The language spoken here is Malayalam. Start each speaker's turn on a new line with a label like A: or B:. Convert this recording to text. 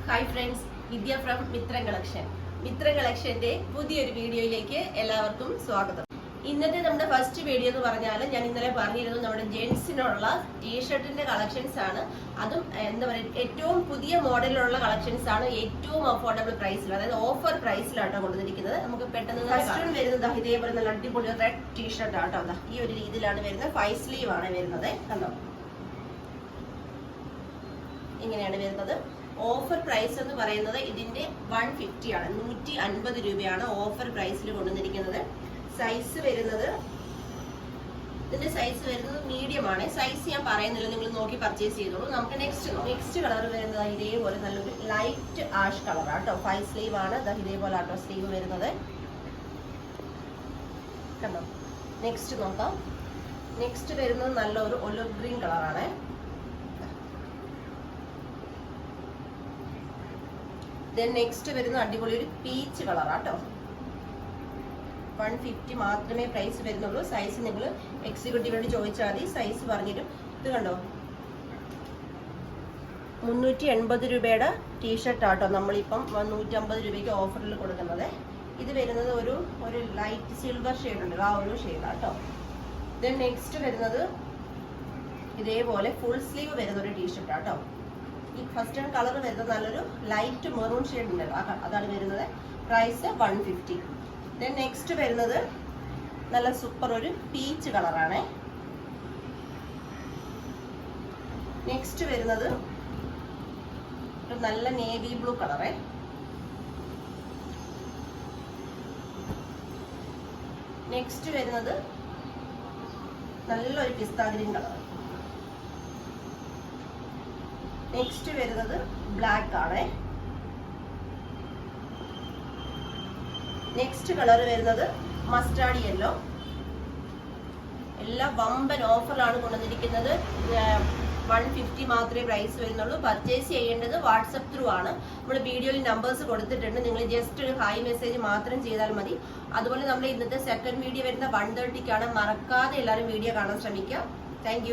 A: Hi friends, Vidya from Mitra collection. Mitra കളക്ഷന്റെ പുതിയൊരു വീഡിയോയിലേക്ക് എല്ലാവർക്കും സ്വാഗതം. ഇന്നത്തെ നമ്മുടെ ഫസ്റ്റ് വീഡിയോ എന്ന് പറഞ്ഞാൽ ഞാൻ ഇന്നലെ പറഞ്ഞിരുന്നു നമ്മുടെ ജെൻസിനുള്ള ടീഷർട്ടിന്റെ കളക്ഷൻസ് ആണ്. അതും എന്താ പറയുക, ഏറ്റവും പുതിയ മോഡലിലുള്ള കളക്ഷൻസ് ആണ്, ഏറ്റവും അഫോർഡബിൾ പ്രൈസിൽ, അതായത് ഓഫർ പ്രൈസിലാട്ടോ കൊണ്ടുവന്നിരിക്കുന്നത്. നമുക്ക് പെട്ടെന്ന് ഫസ്റ്റ് വരുന്നത് ഇതേപോലെ നല്ല അടിപൊളി റെഡ് ടീഷർട്ട് ആട്ടോ. അതാ ഈ ഒരു രീതിയിലാണ് വരുന്നത്. 5 സ്ലീവ് ആണ് വരുന്നത്. കണ്ടോ, ഇങ്ങനെയാണ് വരുന്നത്. ഓഫർ പ്രൈസ് എന്ന് പറയുന്നത് ഇതിന്റെ 150 ആണ്, 150 രൂപയാണ് ഓഫർ പ്രൈസിൽ കൊണ്ടുവന്നിരിക്കുന്നത്. സൈസ് വരുന്നത്, ഇതിന്റെ സൈസ് വരുന്നത് മീഡിയം ആണ്. സൈസ് ഞാൻ പറയുന്നില്ല, നിങ്ങൾ നോക്കി പർച്ചേസ് ചെയ്തോളൂ. നമുക്ക് നെക്സ്റ്റ് കളർ വരുന്നത് ഇതേപോലെ നല്ലൊരു ലൈറ്റ് ആഷ് കളർ ആട്ടോ. 5 സ്ലീവ് ആണ്. ഇതേപോലെ ആട്ടോ സ്ലീവ് വരുന്നത്. കണ്ടോ, നെക്സ്റ്റ് നോക്കാം. നെക്സ്റ്റ് വരുന്നത് നല്ലൊരു ഒലിവ് ഗ്രീൻ കളറാണ്. നെക്സ്റ്റ് വരുന്ന അടിപൊളി ഒരു പീച്ച് കളറാട്ടോ. 150 മാത്രമേ പ്രൈസ് വരുന്നുള്ളൂ. സൈസ് നിങ്ങൾ എക്സിക്യൂട്ടീവിനോട് ചോദിച്ചാൽ മതി, സൈസ് പറഞ്ഞിട്ടും. ഇത് കണ്ടോ, 380 രൂപയുടെ ടീഷർട്ട് ആട്ടോ നമ്മളിപ്പം 150 രൂപയ്ക്ക് ഓഫറിൽ കൊടുക്കുന്നത്. ഇത് വരുന്നത് ഒരു ലൈറ്റ് സിൽവർ ഷെയ്ഡ് ഉണ്ട്, ആ ഒരു ഷെയ്ഡാട്ടോ. നെക്സ്റ്റ് വരുന്നത് ഇതേപോലെ ഫുൾ സ്ലീവ് വരുന്ന ഒരു ടീഷർട്ട് ആട്ടോ. ഈ ഫസ്റ്റ് കളർ വരുന്നത് നല്ലൊരു ലൈറ്റ് മെറൂൺ ഷെയ്ഡ് ഉണ്ടല്ലോ, അതാണ് വരുന്നത്. പ്രൈസ് 150. നെക്സ്റ്റ് വരുന്നത് നല്ല സൂപ്പർ ഒരു പീച്ച് കളറാണ്. നെക്സ്റ്റ് വരുന്നത് ഒരു നല്ല നേവി ബ്ലൂ കളറ്. നെക്സ്റ്റ് വരുന്നത് നല്ലൊരു പിസ്ത ഗ്രീൻ കളർ. നെക്സ്റ്റ് വരുന്നത് ബ്ലാക്ക് ആണ്. നെക്സ്റ്റ് കളർ വരുന്നത് മസ്റ്റാർഡ് യെല്ലോ. എല്ലാം വമ്പൻ ഓഫറിലാണ് കൊണ്ടുവന്നിരിക്കുന്നത്. 150 മാത്രമേ പ്രൈസ് വരുന്നുള്ളൂ. പർച്ചേസ് ചെയ്യേണ്ടത് വാട്സപ്പ് ത്രൂ ആണ്. നമ്മൾ വീഡിയോയിൽ നമ്പേഴ്സ് കൊടുത്തിട്ടുണ്ട്. നിങ്ങൾ ജസ്റ്റ് ഒരു ഹായ് മെസ്സേജ് മാത്രം ചെയ്താൽ മതി. അതുപോലെ നമ്മൾ ഇന്നത്തെ സെക്കൻഡ് വീഡിയോ വരുന്ന 1:30ക്കാണ്. മറക്കാതെ എല്ലാവരും വീഡിയോ കാണാൻ ശ്രമിക്കുക. താങ്ക്